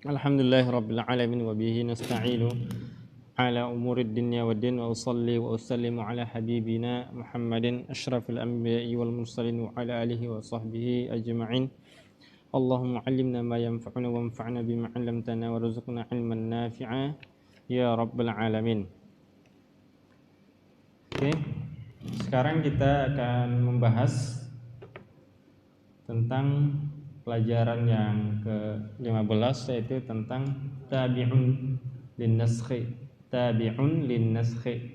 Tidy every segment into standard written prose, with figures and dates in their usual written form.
Alhamdulillahirabbil alamin wa bihi nasta'inu ala umurid dunya waddin wa usalli wa usallimu ala habibina Muhammadin asyrafil anbiya'i wal mursalin wa ala alihi wa sahbihi ajma'in. Allahumma 'allimna ma yanfa'una wanfa'na bima 'allamtana warzuqna 'ilman nafi'a ya rabbal alamin. Oke. Sekarang kita akan membahas tentang pelajaran yang ke-15, yaitu tentang tabi'un lin-naskhi. Tabi'un lin-naskhi.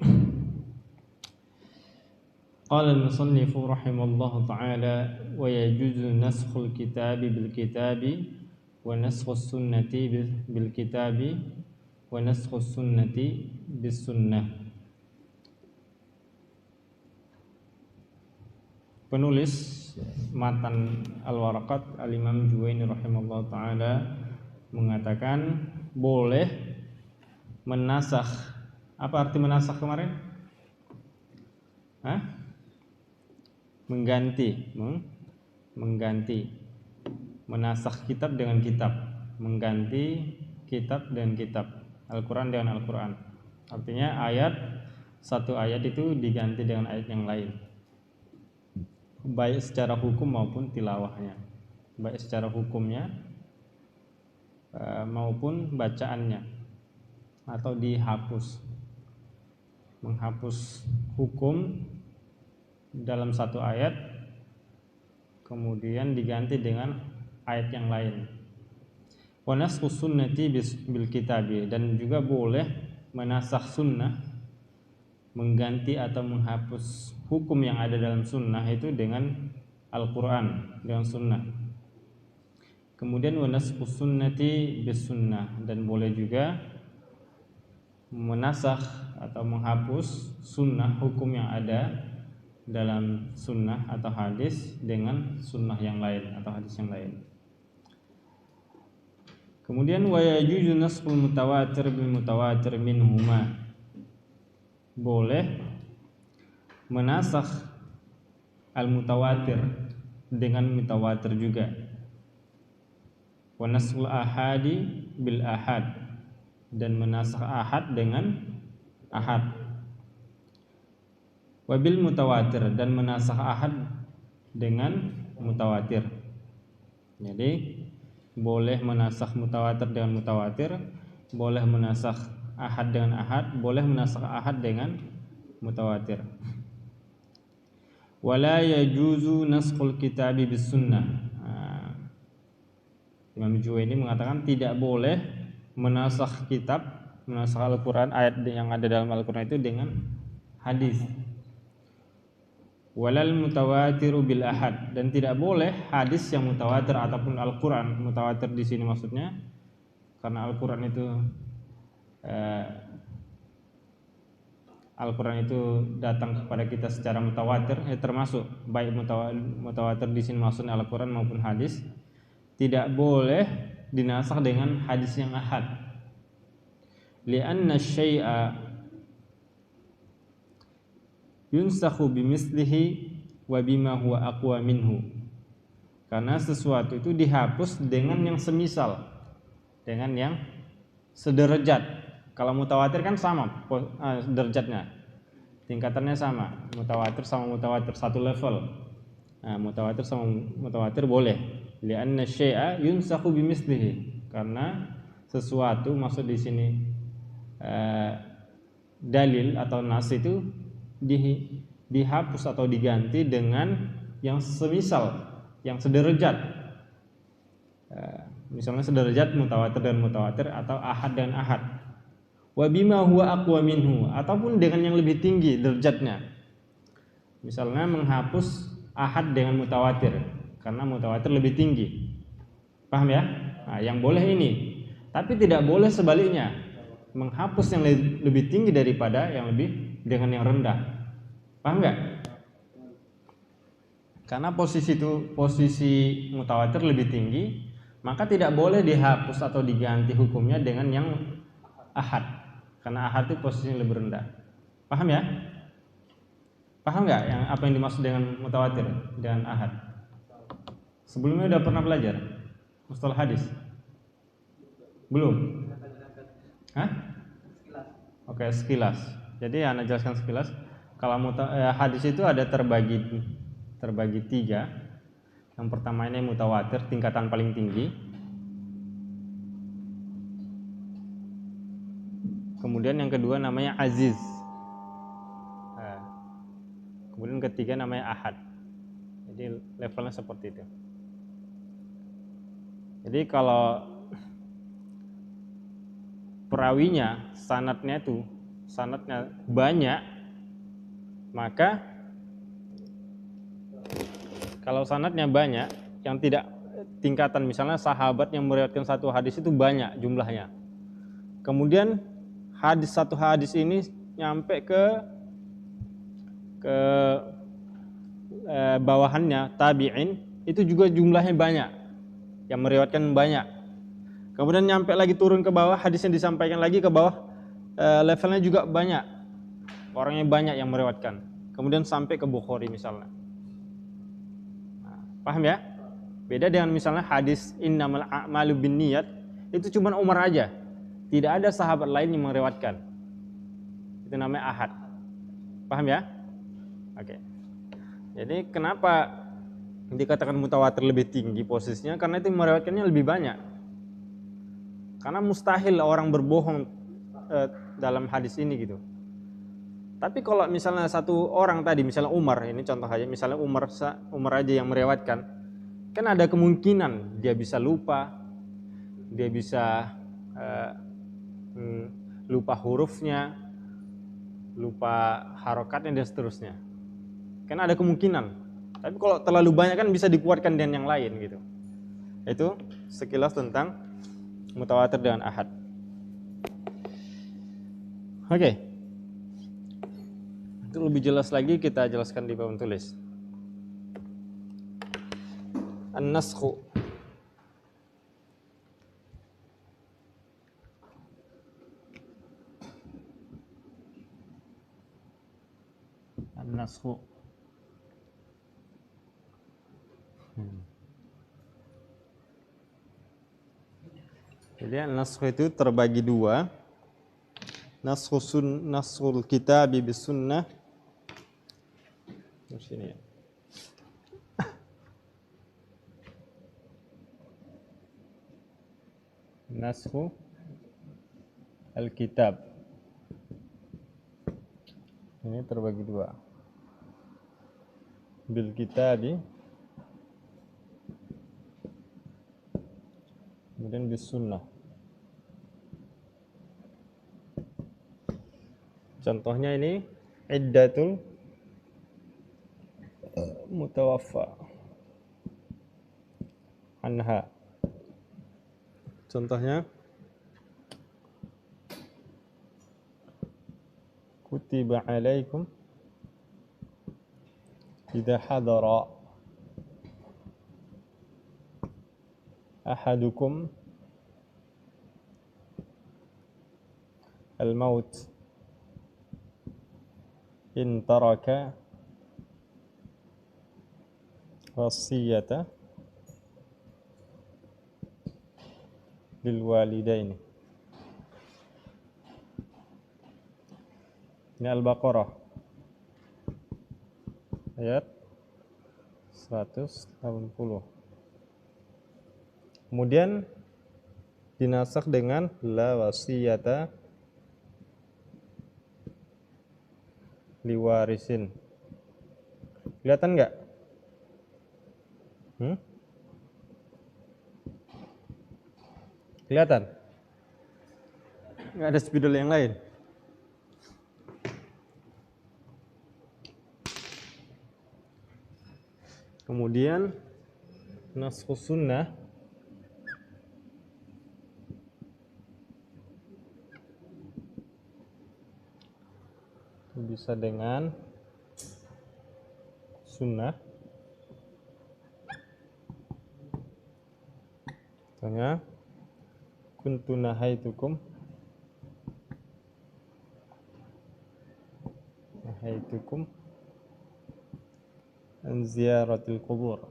Qala al-musannifu rahimallahu ta'ala wa yajuzu naskhul kitabi bil kitabi wa naskhus sunnati bil kitabi wa naskhus sunnati bis sunnah. Penulis matan Al-Waraqat Al-Imam Juwaini rahimahullah ta'ala mengatakan boleh menasakh. Apa arti menasakh kemarin? Mengganti. Menasakh kitab dengan kitab, mengganti kitab dengan kitab, Al-Quran dengan Al-Quran. Artinya satu ayat itu diganti dengan ayat yang lain, baik secara hukum maupun tilawahnya, baik secara hukumnya maupun bacaannya, atau menghapus hukum dalam satu ayat kemudian diganti dengan ayat yang lain. Wa naskhus sunnati bil kitabi, dan juga boleh menasakh sunnah, mengganti atau menghapus hukum yang ada dalam sunnah itu dengan Al-Quran, dengan sunnah. Kemudian wa naskhus sunnati bis sunnah, dan boleh juga menasakh atau menghapus sunnah, hukum yang ada dalam sunnah atau hadis dengan sunnah yang lain atau hadis yang lain. Kemudian wa yajuzu naskhul mutawatir bil mutawatir minhuma, boleh menasakh al-mutawatir dengan mutawatir juga. Wa naskhul ahadi bil ahad, dan menasakh ahad dengan ahad. Wa bil mutawatir, dan menasakh ahad dengan mutawatir. Jadi boleh menasakh mutawatir dengan mutawatir, boleh menasakh ahad dengan ahad, boleh menasakh ahad dengan mutawatir. Wala yajuzu naskhul kitabi bis sunnah. Imam Juwaini mengatakan tidak boleh menasakh kitab, menasakh Al-Quran, ayat yang ada dalam Al-Quran itu dengan hadis. Walal mutawatiru bil ahad, dan tidak boleh hadis yang mutawatir ataupun Al-Quran. Mutawatir di sini maksudnya karena Al-Quran itu datang kepada kita secara mutawatir, termasuk baik mutawatir di sini maksudnya Al-Quran maupun hadis, tidak boleh dinasakh dengan hadis yang ahad. Li'anna syai'a yunsakhu bimislihi wa bima huwa aqwa minhu, karena sesuatu itu dihapus dengan yang semisal, dengan yang sederajat. Kalau mutawatir kan sama derajatnya, tingkatannya sama. Mutawatir sama mutawatir satu level. Mutawatir sama mutawatir boleh. Li'anna syai'a yunsakhu bimislihi, karena sesuatu, maksud di sini dalil atau nas itu dihapus atau diganti dengan yang semisal, yang sederajat. Misalnya sederajat mutawatir dan mutawatir, atau ahad dan ahad. Wa bima huwa aqwa minhu, ataupun dengan yang lebih tinggi derajatnya. Misalnya menghapus ahad dengan mutawatir karena mutawatir lebih tinggi. Paham ya? Yang boleh ini. Tapi tidak boleh sebaliknya, menghapus yang lebih tinggi daripada yang lebih dengan yang rendah. Paham enggak? Karena posisi mutawatir lebih tinggi, maka tidak boleh dihapus atau diganti hukumnya dengan yang ahad, karena ahad itu posisinya lebih rendah. Paham ya? Paham enggak apa yang dimaksud dengan mutawatir dan ahad? Sebelumnya udah pernah belajar mustalah hadis? Belum? Hah? Oke, sekilas. Jadi Anda jelaskan sekilas. Kalau hadis itu ada terbagi tiga. Yang pertama ini mutawatir, tingkatan paling tinggi. Kemudian yang kedua namanya aziz. Kemudian ketiga namanya ahad. Jadi levelnya seperti itu. Jadi kalau perawinya sanadnya banyak, maka kalau sanadnya banyak, yang tidak tingkatan, misalnya sahabat yang meriwayatkan satu hadis itu banyak jumlahnya. Kemudian satu hadis ini nyampe ke bawahannya tabi'in, itu juga jumlahnya banyak, yang meriwayatkan banyak. Kemudian nyampe lagi turun ke bawah, hadisnya disampaikan lagi ke bawah, levelnya juga banyak, orangnya banyak yang meriwayatkan. Kemudian sampai ke Bukhari misalnya. Paham ya? Beda dengan misalnya hadis innamal a'malu binniyat, itu cuma Umar aja. Tidak ada sahabat lain yang meriwayatkan. Itu namanya ahad. Paham ya? Oke. Jadi kenapa dikatakan mutawatir lebih tinggi posisinya? Karena itu meriwayatkannya lebih banyak. Karena mustahil orang berbohong dalam hadis ini gitu. Tapi kalau misalnya satu orang tadi, misalnya Umar, ini contoh aja, misalnya Umar aja yang meriwayatkan, kan ada kemungkinan dia bisa lupa, dia bisa lupa hurufnya, lupa harokatnya dan seterusnya. Kan ada kemungkinan. Tapi kalau terlalu banyak kan bisa dikuatkan dengan yang lain gitu. Itu sekilas tentang mutawatir dengan ahad. Oke. Itu lebih jelas lagi kita jelaskan di papan tulis. An-naskhu. An-naskhu. Jadi an-naskhu itu terbagi dua. Naskhul kitab bis sunnah. Di sini ya. Naskhu al-kitab. Ini terbagi dua. Bil kitabi, kemudian bis sunnah. Contohnya ini iddatul mutawaffa anha. Contohnya kutiba alaikum idza hadara ahadukum al-maut in taraka wasiyata lil walidaini. Ini Al-Baqarah ayat 180. Kemudian dinasakh dengan la wasiyata liwarisin. Kelihatan nggak? Kelihatan? Nggak ada spidol yang lain? Kemudian naskhus sunnah bisa dengan sunnah. Contohnya kuntu nahaitukum an ziyaratil qubur.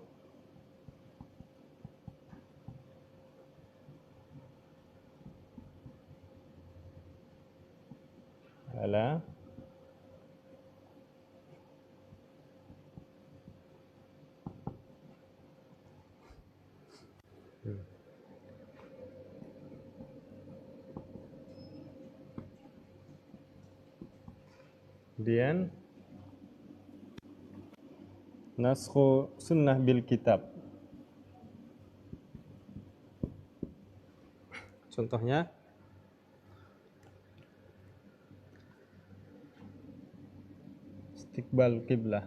Fala kemudian naskhu sunnah bil kitab. Contohnya istiqbal qiblah.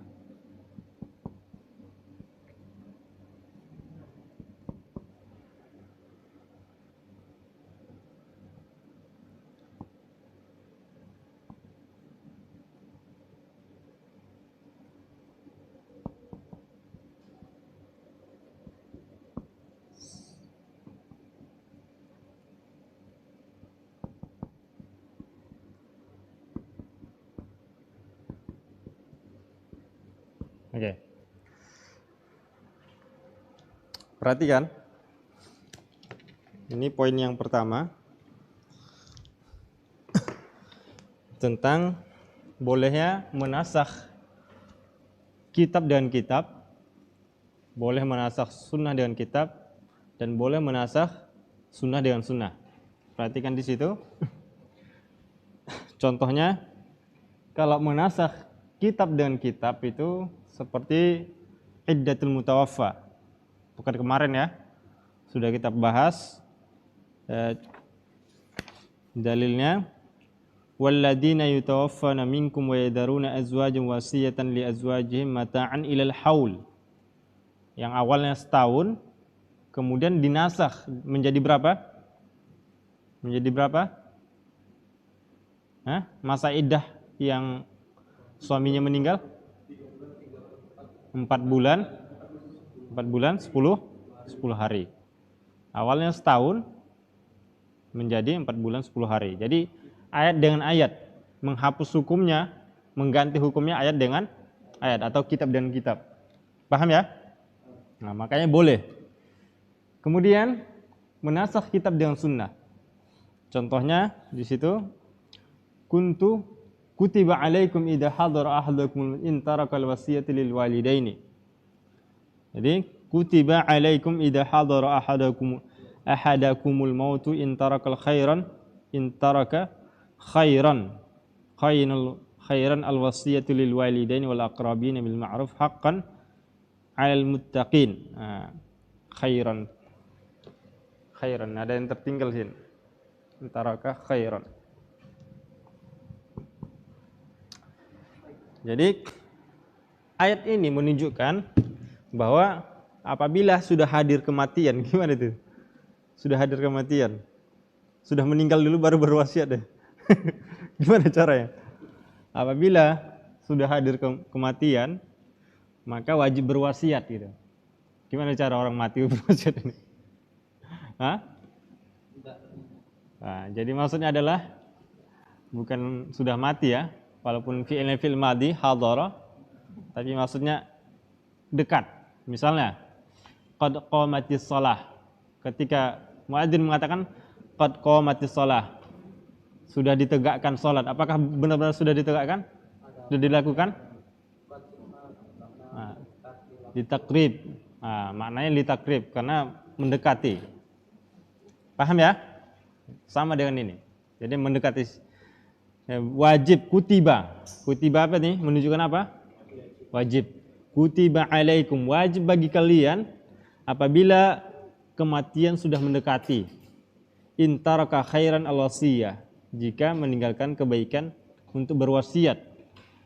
Oke. Perhatikan. Ini poin yang pertama tentang bolehnya menasakh kitab dengan kitab, boleh menasakh sunnah dengan kitab, dan boleh menasakh sunnah dengan sunnah. Perhatikan di situ. Contohnya, kalau menasakh kitab dengan kitab itu seperti iddatul mutawaffa. Bukan kemarin ya, sudah kita bahas dalilnya. Walladzina yutawaffana minkum wa yadaruna azwajan wasiyatan li azwajihim mata'an ilal haul. Yang awalnya setahun, kemudian dinasakh menjadi berapa? Menjadi berapa? Masa iddah yang suaminya meninggal? 4 bulan 10 hari. Awalnya setahun menjadi 4 bulan 10 hari. Jadi ayat dengan ayat menghapus hukumnya, mengganti hukumnya ayat dengan ayat atau kitab dengan kitab. Paham ya? Nah, makanya boleh. Kemudian menasakh kitab dengan sunnah. Contohnya di situ kutiba alaikum idza hadara ahadakum in tarakal wasiyata lil walidaini. Jadi kutiba alaikum idza hadara ahadakumul mautu in taraka khairan al wasiyatu lil walidaini wal aqrabin bil ma'ruf haqqan 'alal muttaqin. Khairan ada yang tertinggal sini. In taraka khairan. Jadi ayat ini menunjukkan bahwa apabila sudah hadir kematian, gimana itu? Sudah hadir kematian, sudah meninggal dulu baru berwasiat deh. Gimana caranya? Apabila sudah hadir kematian, maka wajib berwasiat gitu. Gimana cara orang mati berwasiat ini? Nah, jadi maksudnya adalah bukan sudah mati ya, walaupun fi'ilnya fi'il madhi hadara, tapi maksudnya dekat. Misalnya qad qamatis shalah, ketika muadzin mengatakan qad qamatis shalah, sudah ditegakkan salat, apakah benar-benar sudah ditegakkan? Sudah dilakukan? Ditakrib. Maknanya ditakrib karena mendekati. Paham ya? Sama dengan ini. Jadi mendekati. Wajib kutiba. Kutiba apa nih? Menunjukkan apa? Wajib. Kutiba alaikum, wajib bagi kalian apabila kematian sudah mendekati. In taraka khairan al-wasiyah, jika meninggalkan kebaikan untuk berwasiat.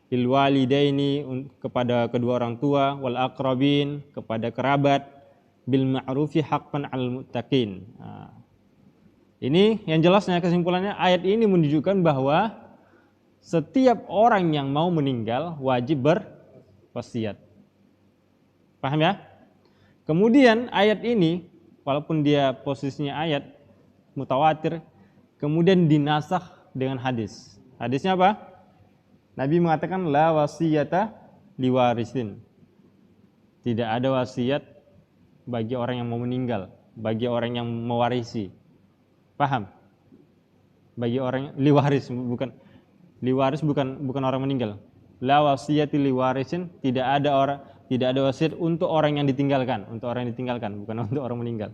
Lil walidaini, kepada kedua orang tua, wal aqrabin, kepada kerabat, bil ma'rufi haqqan 'alal muttaqin. Ini yang jelasnya, kesimpulannya ayat ini menunjukkan bahwa setiap orang yang mau meninggal wajib berwasiat. Paham ya? Kemudian ayat ini walaupun dia posisinya ayat mutawatir, kemudian dinasakh dengan hadis. Hadisnya apa? Nabi mengatakan la wasiyata liwarisin. Tidak ada wasiat bagi orang yang mau meninggal, bagi orang yang mewarisi. Paham? Bagi orang liwaris, bukan Liwaris bukan orang meninggal. La wasiyati liwarisin, tidak ada wasiat untuk orang yang ditinggalkan, bukan untuk orang meninggal.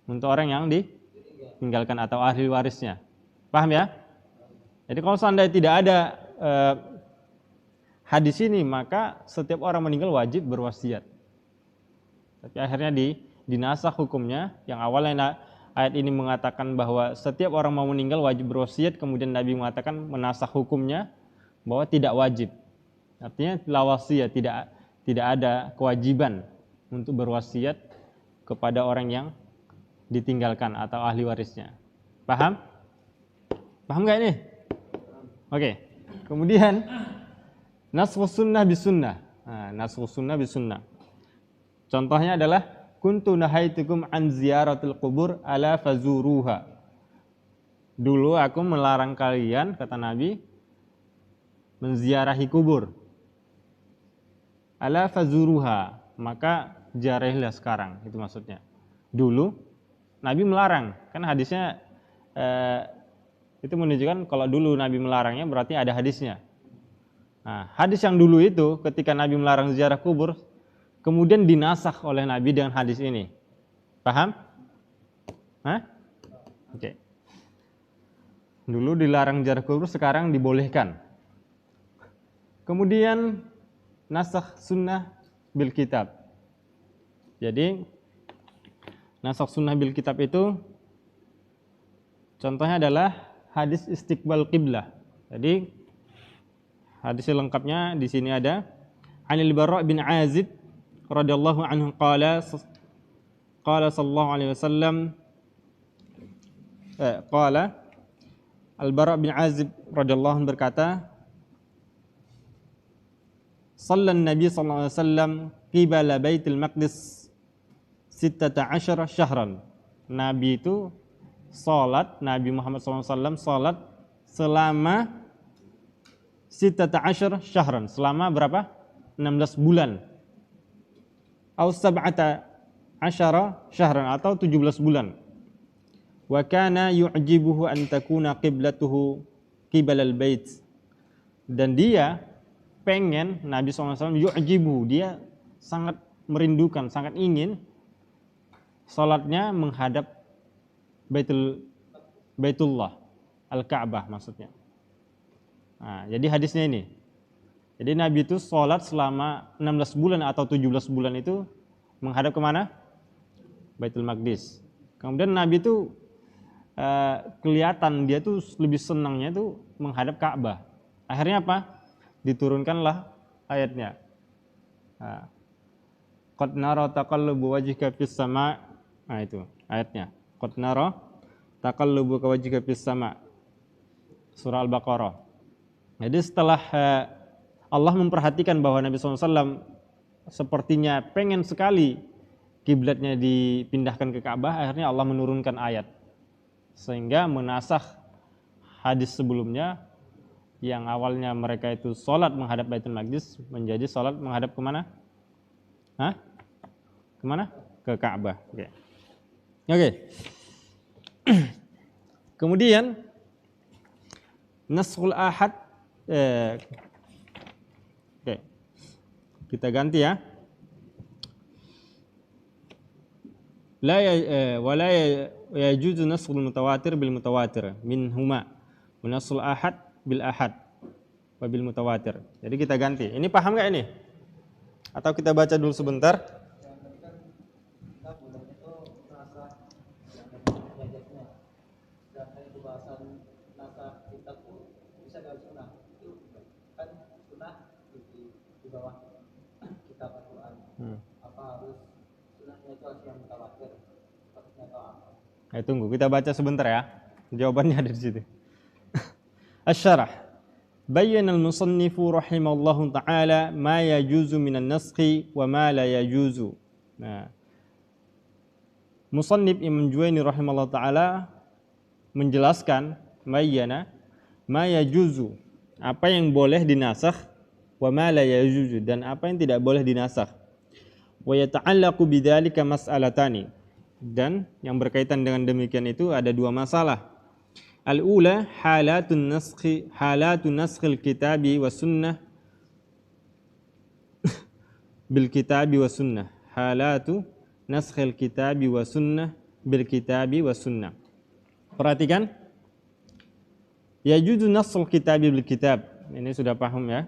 Untuk orang yang ditinggalkan atau ahli warisnya. Paham ya? Jadi kalau seandainya tidak ada hadis ini, maka setiap orang meninggal wajib berwasiat. Tapi akhirnya dinasakh hukumnya. Yang awalnya ayat ini mengatakan bahwa setiap orang mau meninggal wajib berwasiat, kemudian Nabi mengatakan menasakh hukumnya bahwa tidak wajib. Artinya la wasiyah, tidak ada kewajiban untuk berwasiat kepada orang yang ditinggalkan atau ahli warisnya. Paham? Paham nggak ini? Oke. Kemudian naskhus sunnah bis sunnah. Nah, naskhus sunnah bis sunnah. Contohnya adalah kuntu nahaitukum an ziyaratil qubur ala fazuruha. Dulu aku melarang kalian, kata Nabi, menziarahi kubur. Ala fazuruha, maka ziarahilah sekarang, itu maksudnya. Dulu Nabi melarang, kan hadisnya itu menunjukkan kalau dulu Nabi melarangnya berarti ada hadisnya. Nah, hadis yang dulu itu ketika Nabi melarang ziarah kubur, kemudian dinasakh oleh Nabi dengan hadis ini. Paham? Hah? Oke. Dulu dilarang ziarah kubur, sekarang dibolehkan. Kemudian nasakh sunnah bil kitab. Jadi nasakh sunnah bil kitab itu contohnya adalah hadis istiqbal qiblah. Jadi hadis lengkapnya di sini ada. Anil Bara' bin Azib radhiyallahu anhu qala sallallahu alaihi wasallam qala Al Bara' bin Azib radhiyallahu anhu berkata, Sallan Nabi sallallahu alaihi wasallam qibala Baitul Maqdis 16 syahran. Nabi itu salat, Nabi Muhammad SAW salat selama 16 syahran, selama berapa? 16 bulan. Atau 17 syahran, atau 17 bulan. Wa kana yu'jibuhu an takuna qiblatuhu qibalal bait. Dan dia pengen, Nabi SAW yu'jibuhu, dia sangat merindukan, sangat ingin salatnya menghadap Baitullah, Al-Ka'bah maksudnya. Nah, jadi hadisnya ini. Jadi Nabi itu sholat selama 16 bulan atau 17 bulan itu menghadap kemana? Baitul Maqdis. Kemudian Nabi itu kelihatan dia tuh lebih senangnya itu menghadap Ka'bah. Akhirnya apa? Diturunkanlah ayatnya. Qad nara taqallubu wajhika fis sama'. Nah itu ayatnya. Qad nara taqallubu wajhika fis sama'. Surah Al-Baqarah. Jadi setelah Allah memperhatikan bahwa Nabi SAW sepertinya pengen sekali kiblatnya dipindahkan ke Ka'bah, akhirnya Allah menurunkan ayat sehingga menasakh hadis sebelumnya yang awalnya mereka itu sholat menghadap Baitul Maqdis menjadi sholat menghadap kemana? Kemana? Ke Ka'bah. Oke. Kemudian naskhul ahad. Kita ganti ya. Wala yajuzu naskhul mutawatir bil mutawatir minhuma wa naskhul ahad bil ahad wa bil mutawatir. Jadi kita ganti. Ini paham enggak ini? Atau kita baca dulu sebentar? Tunggu, kita baca sebentar ya. Jawabannya ada di situ. Asy-syarah. Bayyana al-musannifu rahimallahu ta'ala ma yajuzu minan naskhi wa ma la yajuzu. Nah, Musannif Imam Juwaini rahimallahu ta'ala menjelaskan bayyana ma yajuzu, apa yang boleh dinasakh, wa ma la yajuzu, dan apa yang tidak boleh dinasakh. Wa yata'allaqu bidzalika mas'alatani, dan yang berkaitan dengan demikian itu ada dua masalah. Al-ula halatun naskhil kitabi wa sunnah bil kitabi wa sunnah. Halatu naskhil kitabi wa sunnah bil kitabi wa sunnah. Perhatikan. Yajuzu naskhul kitabi bil kitab. Ini sudah paham ya.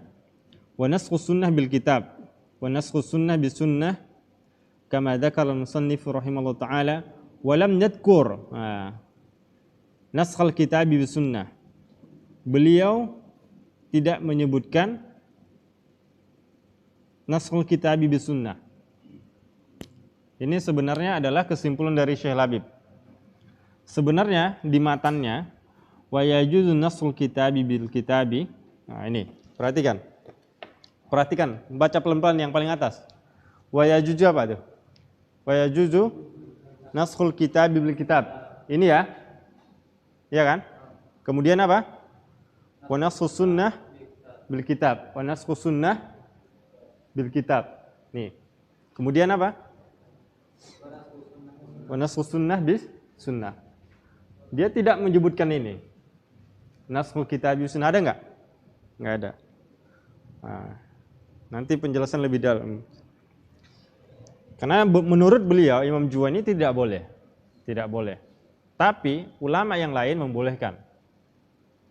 Wa naskhus sunnah bil kitab. Wa naskhus sunnah bis sunnah kama dzakara al-musannif rahimahullah taala wa lam yadhkur naskhul kitabi bis sunnah. Beliau tidak menyebutkan naskhul kitabi bis sunnah. Ini sebenarnya adalah kesimpulan dari Syekh Labib. Sebenarnya di matannya wa yajuzu naskhul kitabi bil kitabi. Nah, ini, perhatikan. Perhatikan, baca pelan-pelan yang paling atas. Wa yajuzu apa tuh? Wa yajuzu naskhul kitabi bil kitab. Ini ya. Iya kan? Kemudian apa? Wa naskhus sunnah bil kitab. Wa naskhus sunnah bil kitab. Nih. Kemudian apa? Wa naskhus sunnah bis sunnah. Dia tidak menyebutkan ini. Naskhul kitab bis sunnah ada enggak? Enggak ada. Nah, nanti penjelasan lebih dalam. Karena menurut beliau Imam Juwani tidak boleh. Tidak boleh. Tapi ulama yang lain membolehkan.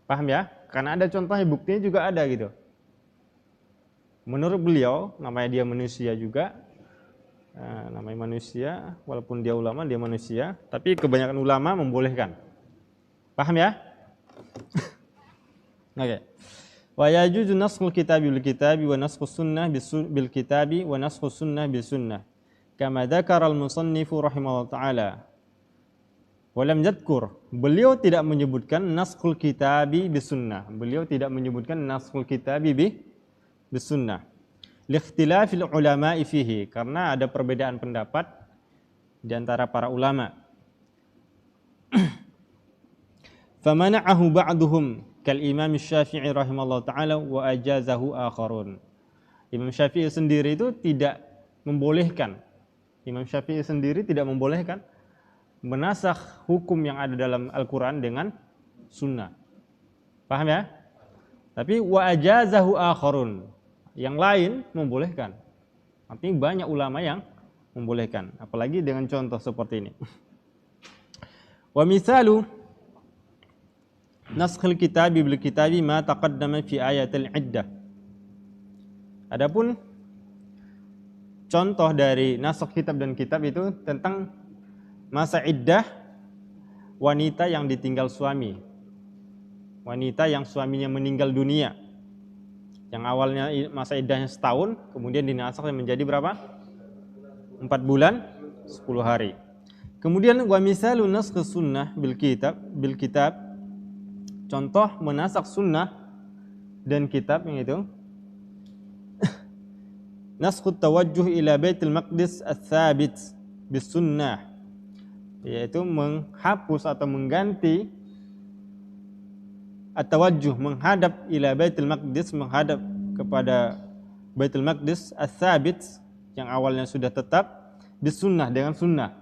Paham ya? Karena ada contohnya, buktinya juga ada gitu. Menurut beliau, namanya dia manusia juga. Namanya manusia, walaupun dia ulama, dia manusia. Tapi kebanyakan ulama membolehkan. Paham ya? Oke. Wa yajuzu naskhul kitabi bil kitabi wa naskhus sunnah bil kitabi wa naskhus sunnah bis sunnah. Kama dzakara al-musannif rahimahullah taala. Walam yadhkur, beliau tidak menyebutkan naskhul kitabi bis sunnah. Beliau tidak menyebutkan naskhul kitabi bis sunnah. Liikhtilafil ulama'i fihi, karena ada perbedaan pendapat di antara para ulama. Famana'ahu ba'duhum kal Imam Syafi'i rahimahullah taala wa ajazahu akharun. Imam Syafi'i sendiri itu tidak membolehkan. Imam Syafi'i sendiri tidak membolehkan menasakh hukum yang ada dalam Al-Quran dengan sunnah. Paham ya? Tapi wa ajazahu akharun, yang lain membolehkan. Artinya banyak ulama yang membolehkan, apalagi dengan contoh seperti ini. Wa misalu naskhil kitabi bil kitabi ma taqaddama fi ayatil iddah. Adapun contoh dari nasakh kitab dan kitab itu tentang masa iddah wanita yang ditinggal suami. Wanita yang suaminya meninggal dunia. Yang awalnya masa iddahnya setahun, kemudian dinasakh menjadi berapa? 4 bulan 10 hari. Kemudian wa misalu nasakh sunnah bil kitab. Contoh menasakh sunnah dan kitab yang itu nasakh tawajjuh ila Baitul Maqdis ats-tsabit bis sunnah, yaitu menghapus atau mengganti at-tawajjuh, menghadap ila Baitul Maqdis, menghadap kepada Baitul Maqdis ats-tsabit, yang awalnya sudah tetap, bis sunnah, dengan sunnah.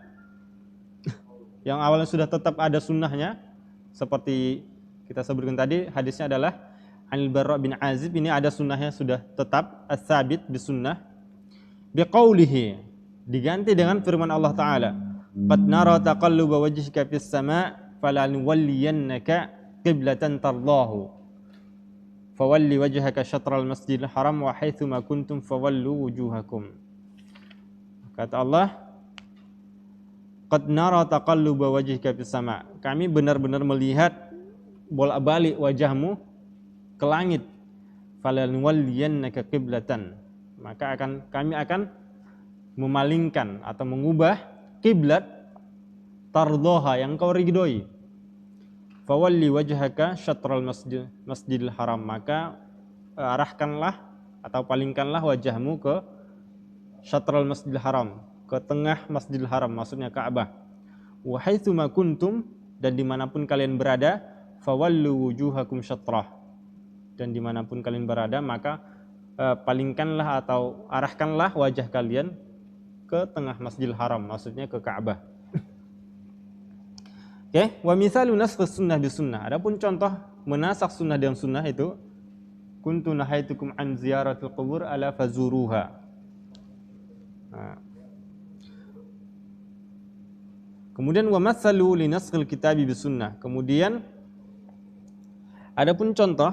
Yang awalnya sudah tetap ada sunnahnya, seperti kita sebutkan tadi, hadisnya adalah Anil Barra bin Azib, ini ada sunnahnya sudah tetap, ats-tsabit bis sunnah. Biqaulihi, diganti dengan firman Allah Ta'ala, qad nara taqalluba wajhika fis sama' falanuwalliyannaka qiblatan tardahu fawalli wajhaka syatral masjidil haram wa haitsuma kuntum fawallu wujuhakum. Kata Allah, qad nara taqalluba wajhika fis sama', kami benar-benar melihat bolak-balik wajahmu ke langit. Falanuwalliyannaka qiblatan, maka kami akan memalingkan atau mengubah kiblat tardoha, yang kau ridhoi. Fawalli wajhaka syatral masjidil haram, maka arahkanlah atau palingkanlah wajahmu ke syatral masjidil haram, ke tengah masjidil haram, maksudnya Ka'bah. Wa haitsuma kuntum, dan dimanapun kalian berada, fawallu wujuhakum syatrah, dan dimanapun kalian berada maka palingkanlah atau arahkanlah wajah kalian ke tengah Masjidil Haram, maksudnya ke Ka'bah. Oke, wa mithalu nasakh sunnah bi sunnah. Adapun contoh menasak sunnah dengan sunnah itu kuntu nahaitukum an ziyaratil qubur ala fazuruha. Nah. Kemudian wa mathalu li naskhil kitabi bi sunnah. Kemudian adapun contoh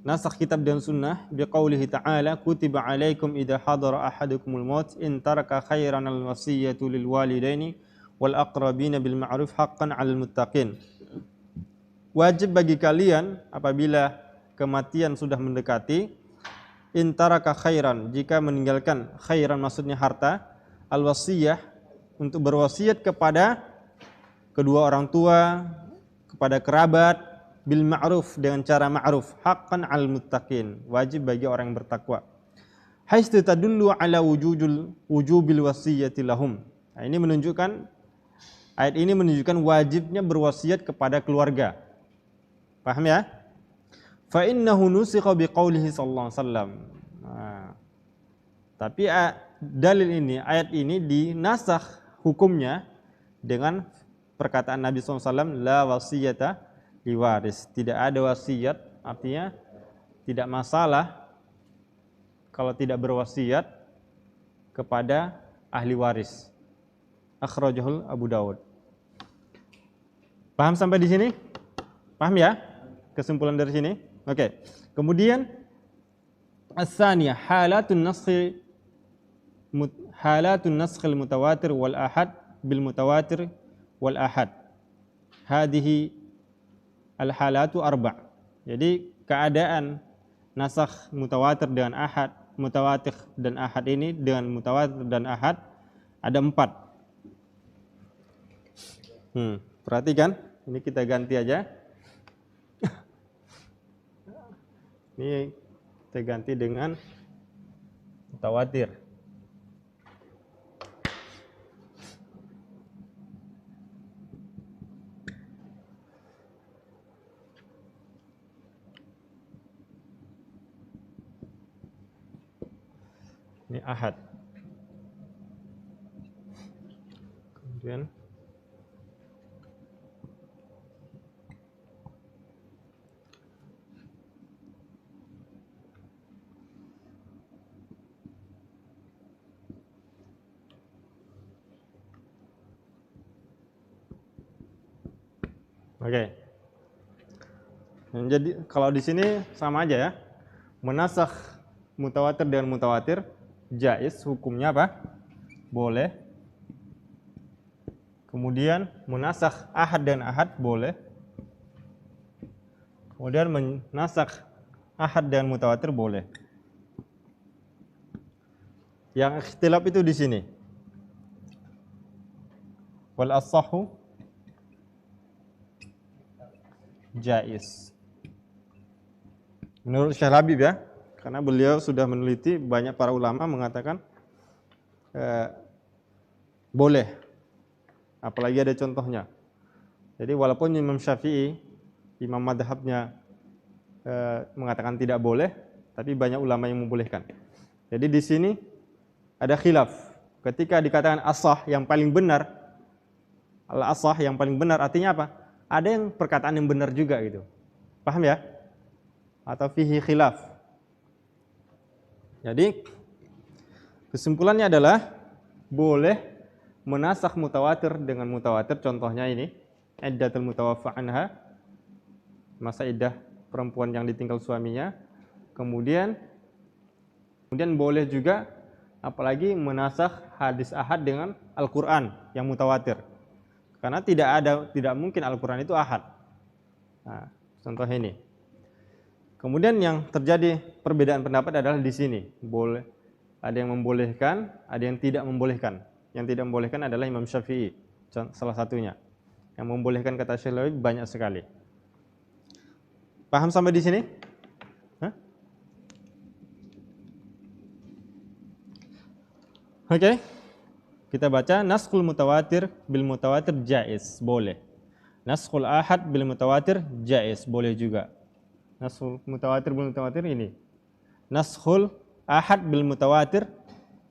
nasakh kitab dengan sunnah bi qaulihi ta'ala kutiba alaikum idza hadara ahadukumul maut in taraka khairan al wasiyatu lil walidaini wal aqrabina bil ma'ruf haqqan 'alal muttaqin. Wajib bagi kalian apabila kematian sudah mendekati, in taraka khairan, jika meninggalkan khairan maksudnya harta, al wasiyah untuk berwasiat kepada kedua orang tua, kepada kerabat, bil ma'ruf dengan cara ma'ruf, haqqan 'alal muttaqin, wajib bagi orang yang bertakwa. Haitsu tadullu 'ala wujubil wasiyati lahum. Nah, ini menunjukkan ayat ini menunjukkan wajibnya berwasiat kepada keluarga. Paham ya? Fa innahu nusikha biqaulihi sallallahu alaihi wasallam. Nah, tapi dalil ini, ayat ini dinasakh hukumnya dengan perkataan Nabi SAW, la wasiyata liwaris. Tidak ada wasiat, artinya tidak masalah kalau tidak berwasiat kepada ahli waris. Akhrajahul Abu Dawud. Paham sampai di sini? Paham ya? Kesimpulan dari sini? Oke. Kemudian as-saniyah halatun naskhil mutawatir wal ahad bil mutawatir wal ahad. Hadhihi al-halatu arba'. Jadi keadaan nasakh mutawatir dengan ahad, mutawatir dan ahad ini dengan mutawatir dan ahad ada 4. Perhatikan, ini kita ganti aja. Ini kita ganti dengan mutawatir. Ini ahad. Kemudian oke. Jadi kalau di sini sama aja ya. Menasakh mutawatir dengan mutawatir jaiz, hukumnya apa? Boleh. Kemudian menasakh ahad dan ahad boleh. Kemudian menasakh ahad dan mutawatir boleh. Yang ikhtilaf itu di sini. Wal as-sahhu jaiz. Menurut Syekh Labib ya, karena beliau sudah meneliti, banyak para ulama mengatakan boleh. Apalagi ada contohnya. Jadi walaupun Imam Syafi'i, imam madhabnya mengatakan tidak boleh, tapi banyak ulama yang membolehkan. Jadi di sini ada khilaf. Ketika dikatakan as-sah yang paling benar, al-asah yang paling benar artinya apa? Ada yang perkataan yang benar juga gitu. Paham ya? Atau fihi khilaf. Jadi kesimpulannya adalah boleh menasakh mutawatir dengan mutawatir. Contohnya ini, iddatul mutawaffa anha, masa iddah perempuan yang ditinggal suaminya. Kemudian boleh juga apalagi menasakh hadis ahad dengan Al-Qur'an yang mutawatir. Karena tidak mungkin Al-Qur'an itu ahad. Nah, contoh ini. Kemudian yang terjadi perbedaan pendapat adalah di sini. Boleh, ada yang membolehkan, ada yang tidak membolehkan. Yang tidak membolehkan adalah Imam Syafi'i, salah satunya. Yang membolehkan kata Syekh Labib banyak sekali. Paham sampai di sini? Hah? Oke. Kita baca naskhul mutawatir bil mutawatir jaiz, boleh. Naskhul ahad bil mutawatir jaiz, boleh juga. Naskhul mutawatir bil mutawatir ini. Naskhul ahad bil mutawatir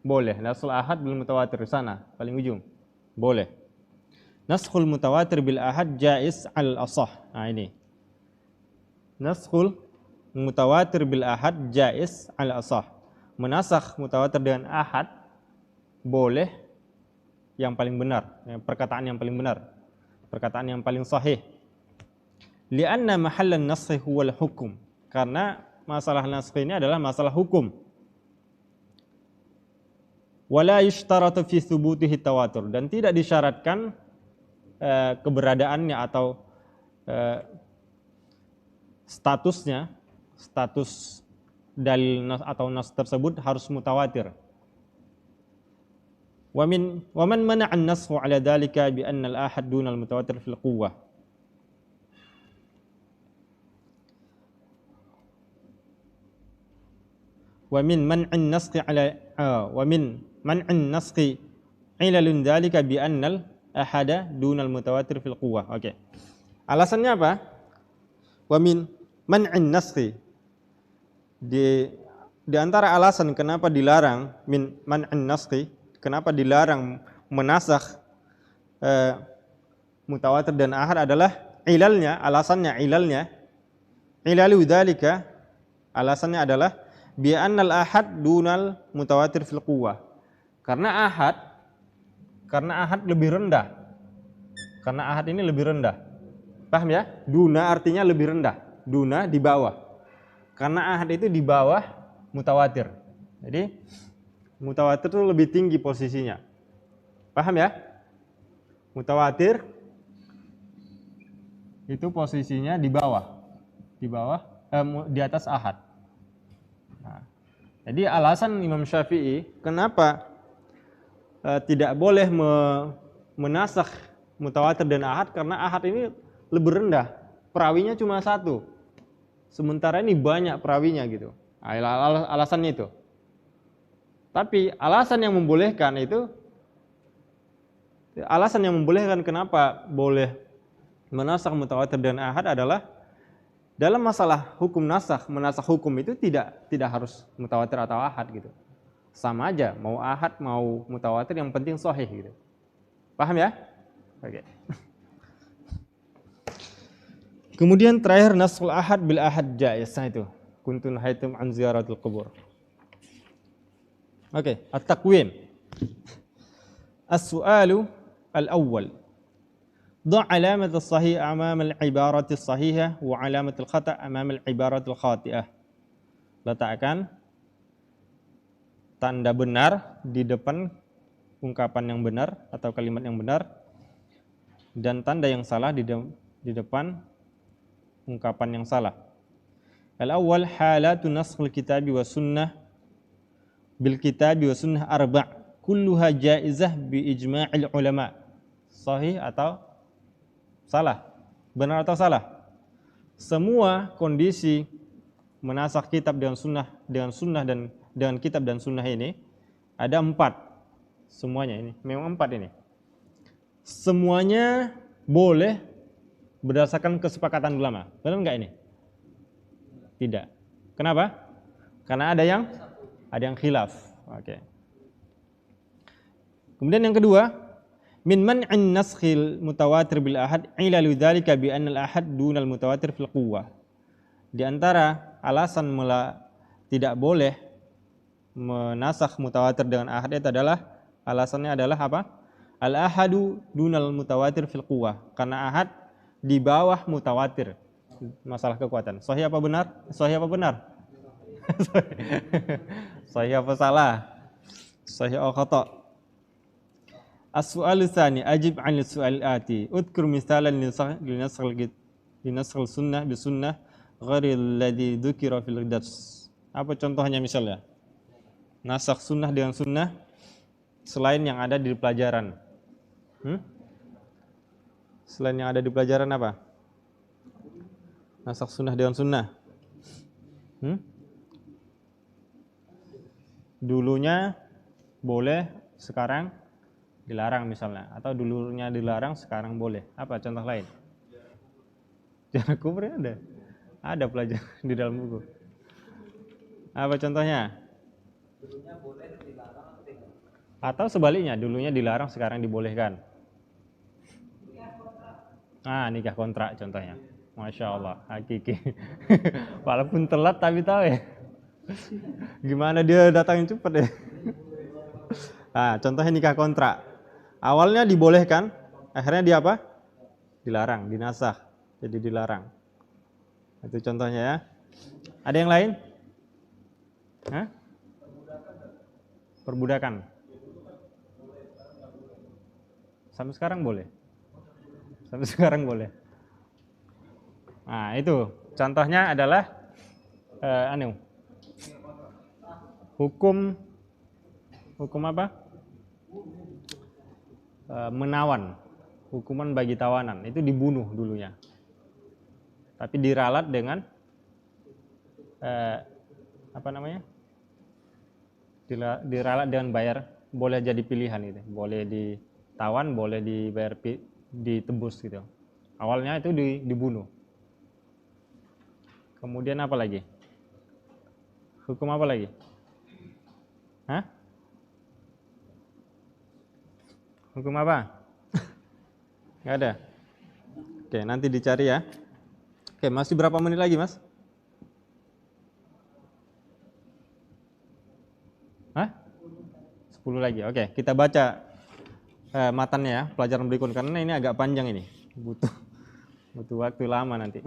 boleh. Naskhul ahad bil mutawatir sana, paling ujung. Boleh. Naskhul mutawatir bil ahad jaiz al asah. Nah ini. Naskhul mutawatir bil ahad jaiz al asah. Menasakh mutawatir dengan ahad boleh yang paling benar, perkataan yang paling benar, perkataan yang paling sahih. Lianna mahallan naskh huwal hukum. Karena masalah naskh ini adalah masalah hukum. Wala yushtaratu fi thubutihi tawatur, dan tidak disyaratkan keberadaannya atau statusnya, status dalil nas atau nas tersebut harus mutawatir. Wa man mana'a an-naskh 'ala dhalika bi anna al-ahad duna al-mutawatir fil quwwah. Wa min man'in naskh 'ala wa min man'in naskh 'ilalun dhalika bi anna al-ahada duna al-mutawatir fil quwwah. Oke. Alasannya apa? Wa min man'in naskh, di antara alasan kenapa dilarang min man'in naskh, kenapa dilarang menasakh mutawatir dan ahad adalah ilalnya, alasannya ilalu dzalika, alasannya adalah bi annal ahad dunal mutawatir fil quwwah. Karena ahad lebih rendah. Karena ahad ini lebih rendah. Paham ya? Duna artinya lebih rendah. Duna di bawah. Karena ahad itu di bawah mutawatir. Jadi mutawatir itu lebih tinggi posisinya. Paham ya? Mutawatir itu posisinya di bawah. Di atas ahad. Nah, jadi alasan Imam Syafi'i kenapa tidak boleh menasakh mutawatir dan ahad, karena ahad ini lebih rendah. Perawinya cuma satu. Sementara ini banyak perawinya gitu. Alasannya itu. Tapi alasan yang membolehkan kenapa boleh menasakh mutawatir dan ahad adalah dalam masalah hukum nasakh, menasakh hukum itu tidak harus mutawatir atau ahad gitu. Sama aja, mau ahad mau mutawatir, yang penting sahih gitu. Paham ya? Oke. Kemudian terakhir naskhul ahad bil ahad jaiz, itu kuntun haitum an ziyaratul qubur. Oke, at-taqwim. As-su'alu al-awwal. ضع علامة الصحيح أمام العبارة الصحيحة وعلامة الخطأ أمام العبارة الخاطئة. Letakkan tanda benar di depan ungkapan yang benar atau kalimat yang benar, dan tanda yang salah di depan ungkapan yang salah. Al-awwal halatu naskhul kitabi wa sunnah bil kitabi wa sunnah arba' kulluha jaizah bi ijma'il ulama. Sahih atau salah? Benar atau salah? Semua kondisi menasakh kitab dengan sunnah dan dengan kitab dan sunnah ini ada 4. Semuanya ini memang 4 ini. Semuanya boleh berdasarkan kesepakatan ulama. Benar enggak ini? Tidak. Kenapa? Karena ada yang khilaf. Oke. Kemudian yang kedua, min man'in naskhil mutawatir bil ahad ilalu dzalika bi anna al ahad dunal mutawatir fil quwwah. Di antara alasan tidak boleh menasakh mutawatir dengan ahad itu adalah alasannya adalah apa? Al ahadu dunal mutawatir fil quwwah. Karena ahad di bawah mutawatir masalah kekuatan. Sahih apa benar? Sahih apa benar? Sahih apa salah? Sahih atau khata'? As-su'al tsani ajib 'an as-su'al ati. Udhkur misalan linaskhil sunnah bi sunnah ghairi alladhi dzukira fil dars. Apa contohnya misalnya? Nasakh sunnah dengan sunnah selain yang ada di pelajaran. Selain yang ada di pelajaran apa? Nasakh sunnah dengan sunnah. Dulunya boleh, sekarang dilarang misalnya, atau dulunya dilarang sekarang boleh. Apa contoh lain? Sejarah kufur ada pelajaran di dalam buku. Apa contohnya? Dulunya boleh, dilarang, atau sebaliknya, dulunya dilarang sekarang dibolehkan. Nikah kontrak contohnya. Masya Allah, hakiki. Walaupun telat tapi tahu ya. Gimana dia datangin cepat ya. Contohnya nikah kontrak. Awalnya dibolehkan, akhirnya dia apa? Dilarang, dinasakh. Jadi dilarang. Itu contohnya ya. Ada yang lain? Perbudakan. Sampai sekarang boleh. Sampai sekarang boleh. Itu contohnya adalah hukum apa? Menawan. Hukuman bagi tawanan itu dibunuh dulunya. Tapi diralat dengan diralat dengan bayar, boleh jadi pilihan gitu. Boleh ditawan, boleh dibayar, ditebus gitu. Awalnya itu dibunuh. Kemudian apa lagi? Hukum apa lagi? Hukum apa? Nggak ada? Oke, nanti dicari ya. Oke, masih berapa menit lagi, Mas? 10 lagi. Oke, kita baca matannya ya, pelajaran berikut, karena ini agak panjang ini. Butuh waktu lama nanti.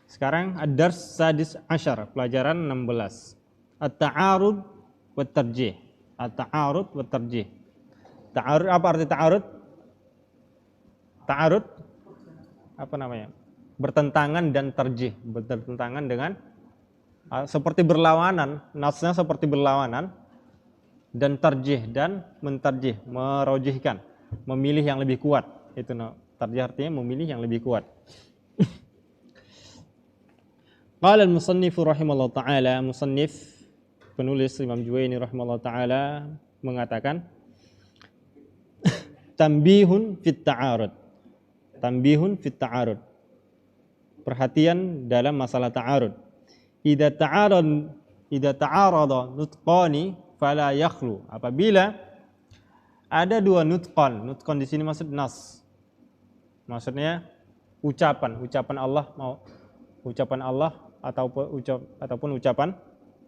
Sekarang ad-dars sadis asyar, pelajaran 16. At-ta'arud wa tarjih. At-ta'arud wa tarjih. Ta'arud, apa arti ta'arud? Ta'arud apa namanya? Bertentangan dan tarjih. Bertentangan dengan seperti berlawanan, nasnya seperti berlawanan, dan tarjih dan mentarjih, merojihkan, memilih yang lebih kuat. Itu tarjih artinya memilih yang lebih kuat. Qala al-musannif rahimallahu taala, musannif penulis Imam Juwaini rahimallahu taala mengatakan tambihun fit ta'arud. Tambihun fit ta'arud. Perhatian dalam masalah ta'arud. Idza ta'arada nutqani fala yakhlu. Apabila ada dua nutqan. Nutqan di sini maksud nas. Maksudnya ucapan Allah, mau ucapan Allah ataupun ucapan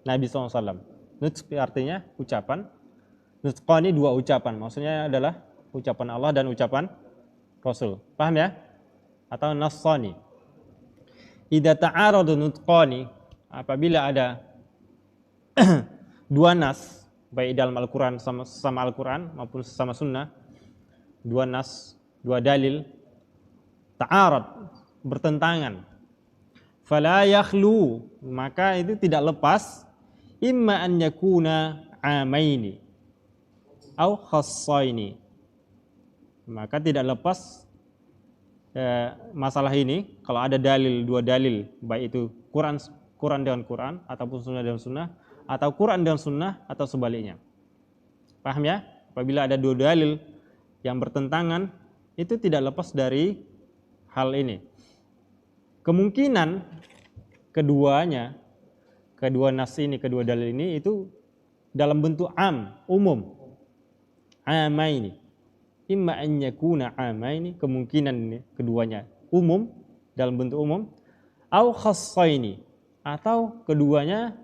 Nabi SAW. Nutq artinya ucapan. Nutqani dua ucapan. Maksudnya adalah ucapan Allah dan ucapan Rasul. Paham ya? Atau nassani. Idza ta'aradu nutqani, apabila ada dua nas, baik dalam Al-Quran sama Al-Quran maupun sama sunnah, dua nas, dua dalil, ta'arad, bertentangan, fala yakhlu, maka itu tidak lepas, imma an yakuna amaini au khassaini, maka tidak lepas masalah ini kalau ada dalil, dua dalil, baik itu Quran dengan Quran ataupun sunnah dengan sunnah, atau Quran dengan sunnah atau sebaliknya. Paham ya? Apabila ada dua dalil yang bertentangan, itu tidak lepas dari hal ini. Kemungkinan kedua nas ini, kedua dalil ini itu dalam bentuk umum. Amaini. Imma an yakuna amaini, kemungkinan ini keduanya umum, dalam bentuk umum, au khassaini, atau keduanya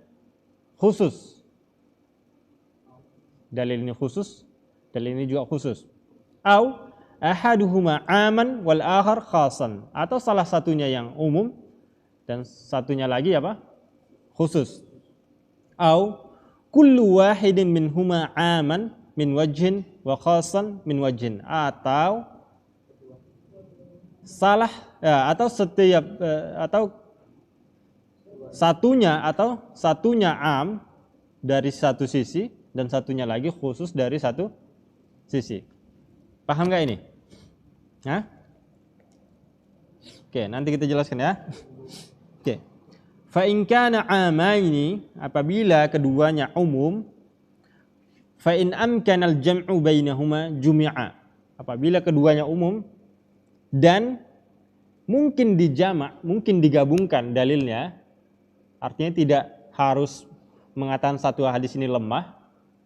khusus. Dalil ini khusus, dalil ini juga khusus. Au ahaduhuma aman wal akhar khassan, atau salah satunya yang umum dan satunya lagi apa? Khusus. Au kullu wahidin minhuma aman min wajhin wa khassan min wajhin, atau satunya am dari satu sisi dan satunya lagi khusus dari satu sisi. Paham nggak ini? Oke, nanti kita jelaskan ya. Oke. Fa in kana amaini, apabila keduanya umum, fa in amkana al-jam'u bainahuma jumi'a, apabila keduanya umum dan mungkin dijamak, mungkin digabungkan dalilnya, artinya tidak harus mengatakan satu hadis ini lemah,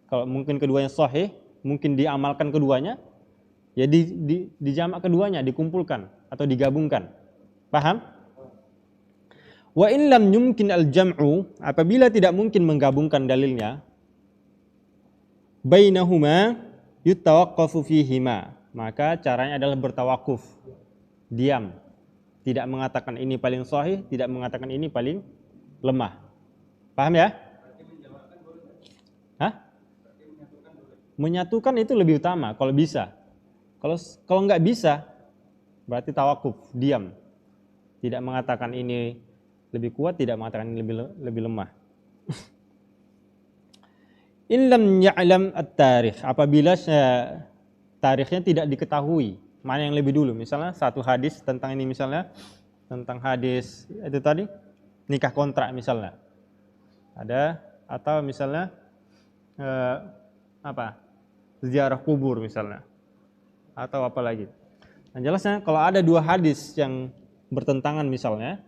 kalau mungkin keduanya sahih, mungkin diamalkan keduanya, Ya di jamak keduanya dikumpulkan atau digabungkan. Paham? Wa in lam yumkin al-jam'u, apabila tidak mungkin menggabungkan dalilnya, bainahuma yutawaqqafu fihima, maka caranya adalah bertawakuf, diam, tidak mengatakan ini paling sahih, tidak mengatakan ini paling lemah. Paham ya? Hah? Menyatukan itu lebih utama kalau bisa. Kalau nggak bisa, berarti tawakuf, diam, tidak mengatakan ini lebih kuat, tidak mengatakan ini lebih lemah. In lam ya'lam at-tarikh, apabila tarikhnya tidak diketahui mana yang lebih dulu. Misalnya satu hadis tentang ini, misalnya tentang hadis itu tadi nikah kontrak misalnya ada, atau misalnya ziarah kubur misalnya, atau apa lagi. Nah jelasnya kalau ada dua hadis yang bertentangan misalnya,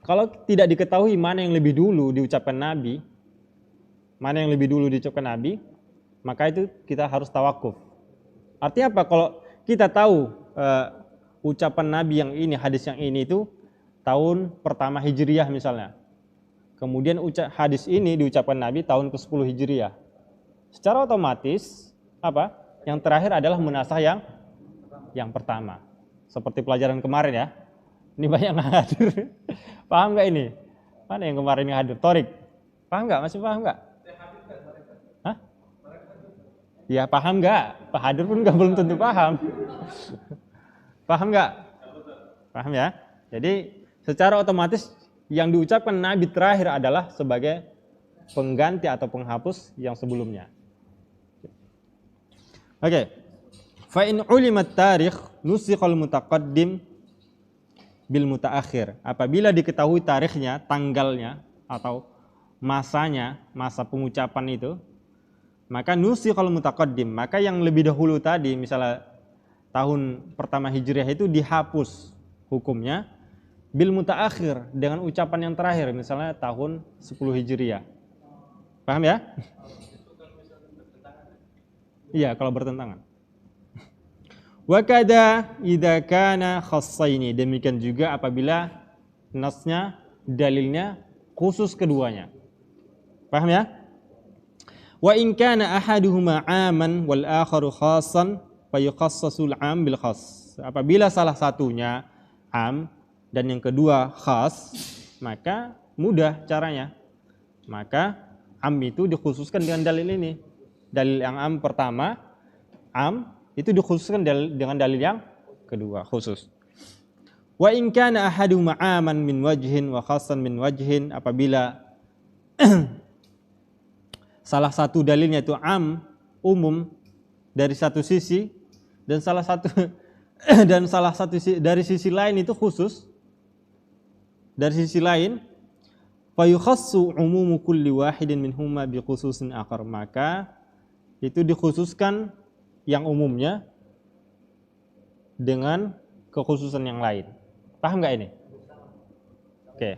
kalau tidak diketahui mana yang lebih dulu diucapkan Nabi, maka itu kita harus tawakuf. Artinya apa? Kalau kita tahu ucapan Nabi yang ini, hadis yang ini itu tahun pertama Hijriyah misalnya, kemudian hadis ini diucapkan Nabi tahun ke-10 Hijriyah, secara otomatis yang terakhir adalah menasah yang pertama. Seperti pelajaran kemarin ya. Ini banyak yang hadir. Paham nggak ini? Mana yang kemarin yang hadir? Torik. Paham nggak? Masih paham nggak? Hah? Ya paham nggak? Pak hadir pun belum tentu paham. Paham nggak? Paham ya? Jadi secara otomatis yang diucapkan Nabi terakhir adalah sebagai pengganti atau penghapus yang sebelumnya. Oke. Fa in ulimat tarikh nusikhal mutaqaddim bil mutaakhir. Apabila diketahui tarikhnya, tanggalnya atau masanya, masa pengucapan itu, maka nusikhal mutaqaddim, maka yang lebih dahulu tadi misalnya tahun pertama Hijriah itu dihapus hukumnya bil mutaakhir dengan ucapan yang terakhir, misalnya tahun 10 Hijriah. Paham ya? Iya, kalau bertentangan. Wa kada idza kana khassaini, demikian juga apabila nasnya, dalilnya khusus keduanya. Paham ya? Wa in kana ahaduhuma 'aman wal akharu khassan fayukhassasul 'am bil khass. Apabila salah satunya 'am dan yang kedua khas, maka mudah caranya. Maka 'am itu dikhususkan dengan dalil ini. Dalil yang 'am pertama, 'am itu dikhususkan dengan dalil yang kedua khusus. Wa in kana ahaduhuma 'aman min wajhin wa khassan min wajhin, apabila salah satu dalilnya itu 'am, umum dari satu sisi, dan salah satu dari sisi lain itu khusus dari sisi lain, fa yukhassu 'umumu kulli wahidin minhuma bi khususin akhar, maka itu dikhususkan yang umumnya dengan kekhususan yang lain. Paham nggak ini? Oke.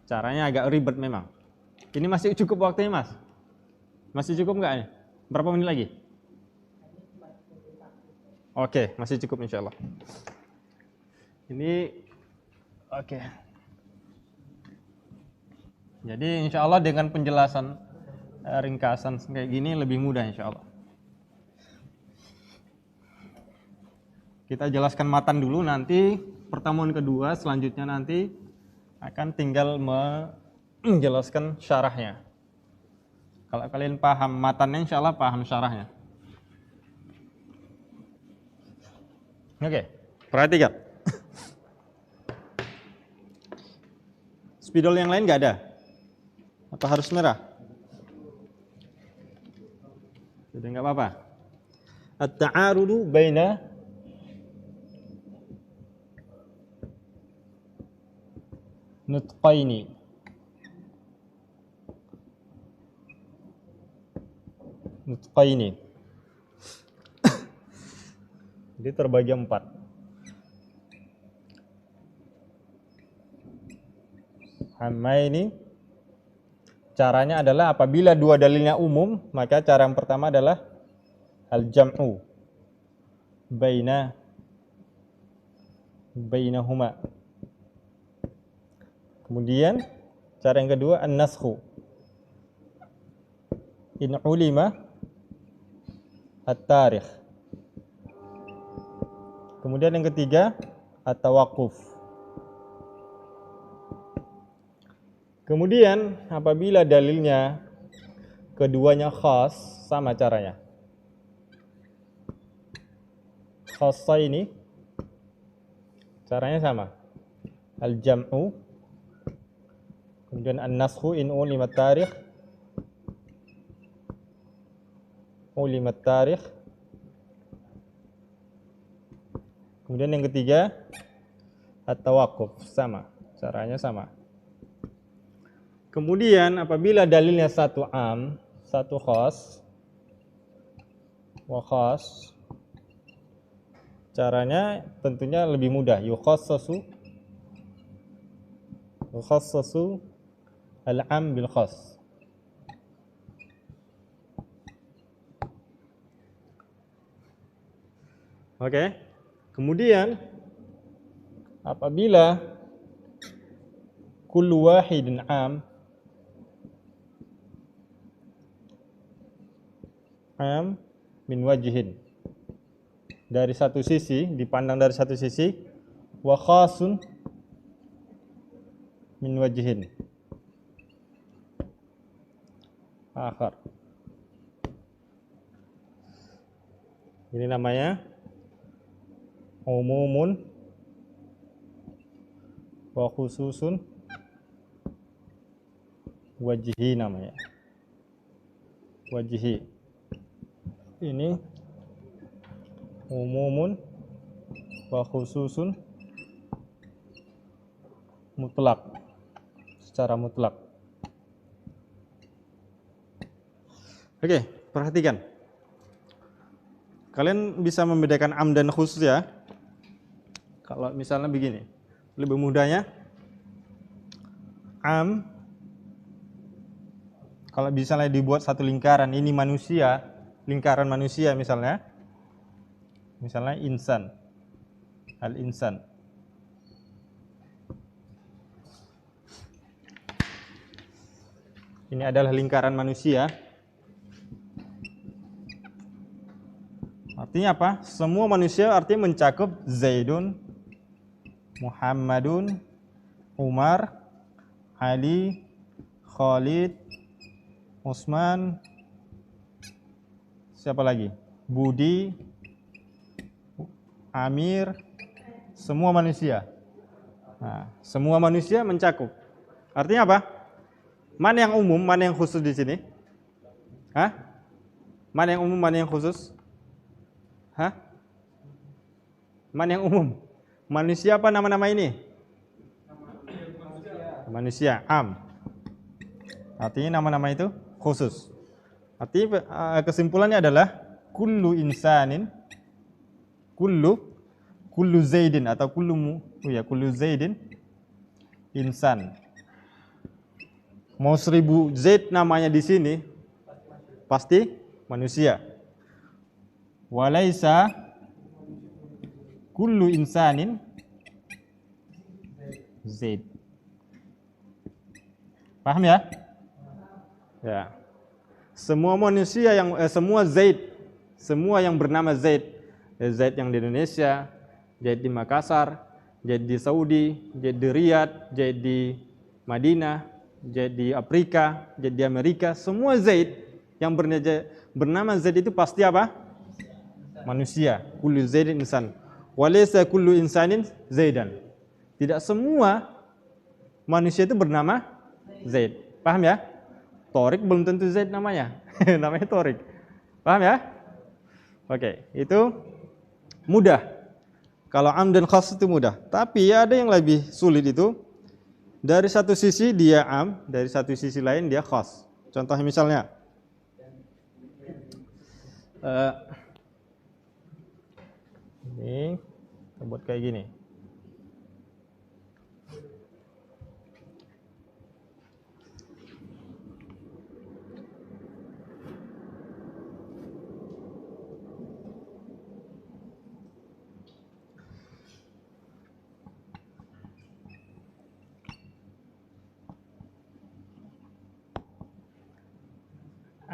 Caranya agak ribet memang. Ini masih cukup waktunya, Mas? Masih cukup nggak nih? Berapa menit lagi? Oke, masih cukup insya Allah. Ini oke. Jadi insya Allah dengan penjelasan ringkasan kayak gini lebih mudah insya Allah. Kita jelaskan matan dulu, nanti pertemuan kedua selanjutnya nanti akan tinggal menjelaskan syarahnya. Kalau kalian paham matannya, insya Allah paham syarahnya. Oke, perhatikan. Spidol yang lain nggak ada? Apa harus merah? Jadi nggak apa-apa. At-ta'arudu baina nutqaini. Jadi terbagi 4. Hamaini, caranya adalah apabila dua dalilnya umum, maka cara yang pertama adalah al-jam'u bainahuma. Kemudian cara yang kedua an-naskhu. In ulima at-tarikh. Kemudian yang ketiga at-tawaqquf. Kemudian apabila dalilnya keduanya khas, sama caranya. Khassa ini caranya sama. Al-jam'u, kemudian an-naskhu in ulimat tarikh, kemudian yang ketiga at-tawaqquf, sama, caranya sama. Kemudian apabila dalilnya satu am, satu khas, wa khas, caranya tentunya lebih mudah. Yukhassasu al-am bil khas. Oke. Kemudian apabila kullu wahidin am min wajhin, dari satu sisi, dipandang dari satu sisi, wa khasun min wajhin akhar. Ini namanya umumun wa khususun wajhi, namanya wajhi. Ini umumun wa khususun mutlak, secara mutlak. Oke, perhatikan. Kalian bisa membedakan am dan khusus ya. Kalau misalnya begini, lebih mudahnya am, kalau misalnya dibuat satu lingkaran, ini manusia, lingkaran manusia misalnya insan, al-insan. Ini adalah lingkaran manusia. Artinya apa? Semua manusia artinya mencakup Zaidun, Muhammadun, Umar, Ali, Khalid, Utsman, siapa lagi? Budi, Amir, semua manusia. Nah, semua manusia mencakup. Artinya apa? Mana yang umum, mana yang khusus di sini? Hah? Mana yang umum, mana yang khusus? Hah? Mana yang umum? Manusia apa nama-nama ini? Manusia, am. Artinya nama-nama itu khusus. Artinya kesimpulannya adalah kullu insanin, kullu zaidin atau kullu zaidin insan. Mau 1000 zaid namanya di sini pasti manusia. Walaisa kullu insanin zaid. Paham ya? Ya. Semua manusia yang semua zaid, semua yang bernama zaid, zaid yang di Indonesia, zaid di Makassar, zaid di Saudi, zaid di Riyadh, zaid di Madinah, zaid di Afrika, zaid di Amerika, semua zaid yang bernama zaid itu pasti apa? Manusia. Kullu zaidin insan. Walaysa kullu insanin zaidan. Tidak semua manusia itu bernama Zaid. Paham ya? Torik belum tentu Zaid namanya. Namanya Torik. Paham ya? Oke, itu mudah. Kalau am dan khas itu mudah. Tapi ada yang lebih sulit itu. Dari satu sisi dia am, dari satu sisi lain dia khas. Contohnya misalnya ini kita buat kayak gini.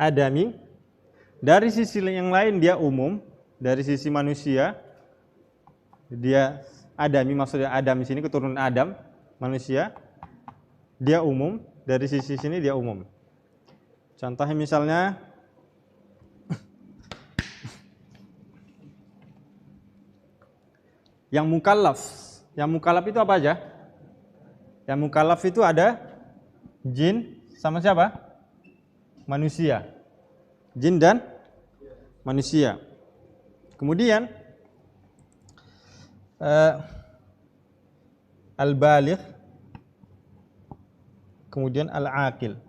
adami, dari sisi yang lain dia umum, dari sisi manusia dia adami, maksudnya Adam di sini keturunan Adam, manusia, dia umum, dari sisi sini dia umum. Contohnya misalnya yang mukallaf. Yang mukallaf itu apa aja? Yang mukallaf itu ada jin sama siapa? Manusia. Jin dan manusia. Kemudian al-baligh, kemudian al-aqil.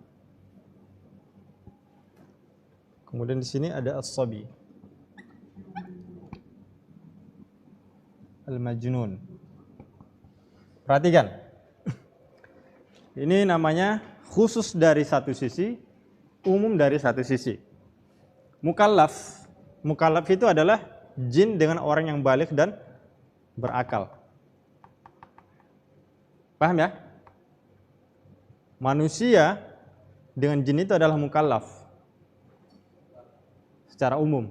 Kemudian di sini ada as-sabi, al-majnun. Perhatikan. Ini namanya khusus dari satu sisi, umum dari satu sisi. Mukallaf. Mukallaf itu adalah jin dengan orang yang baligh dan berakal. Paham ya? Manusia dengan jin itu adalah mukallaf secara umum.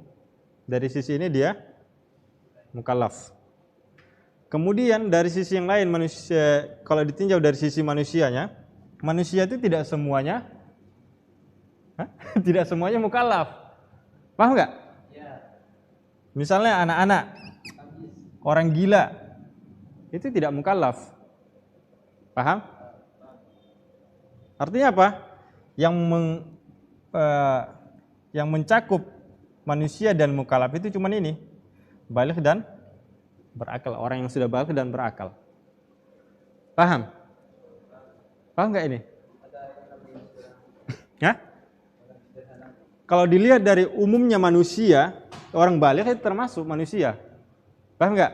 Dari sisi ini dia mukallaf. Kemudian dari sisi yang lain, manusia, kalau ditinjau dari sisi manusianya, manusia itu tidak semuanya tidak semuanya mukallaf. Paham nggak? Misalnya anak-anak, orang gila, itu tidak mukallaf. Paham? Artinya apa? Yang mencakup manusia dan mukallaf itu cuma ini, baligh dan berakal, orang yang sudah baligh dan berakal. Paham? Paham nggak ini? Ya? Kalau dilihat dari umumnya manusia, orang baligh itu termasuk manusia. Paham nggak?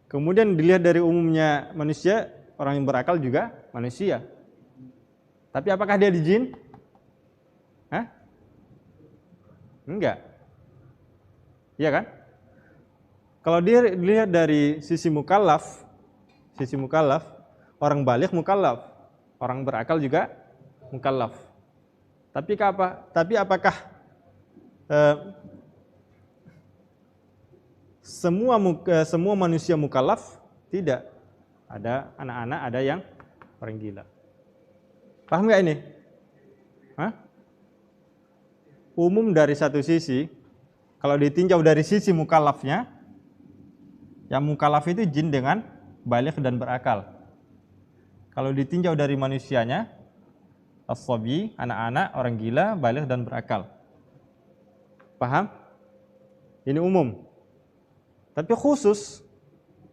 Kemudian dilihat dari umumnya manusia, orang yang berakal juga manusia. Tapi apakah dia di jin? Hah? Enggak. Iya kan? Kalau dia dilihat dari sisi mukallaf, orang baligh mukallaf, orang berakal juga mukallaf. Tapi apakah semua manusia mukallaf? Tidak. Ada anak-anak, ada yang orang gila. Paham nggak ini? Hah? Umum dari satu sisi, kalau ditinjau dari sisi mukallafnya, yang mukallaf itu jin dengan baligh dan berakal. Kalau ditinjau dari manusianya, as-sabi, anak-anak, orang gila, baligh dan berakal. Paham? Ini umum. Tapi khusus,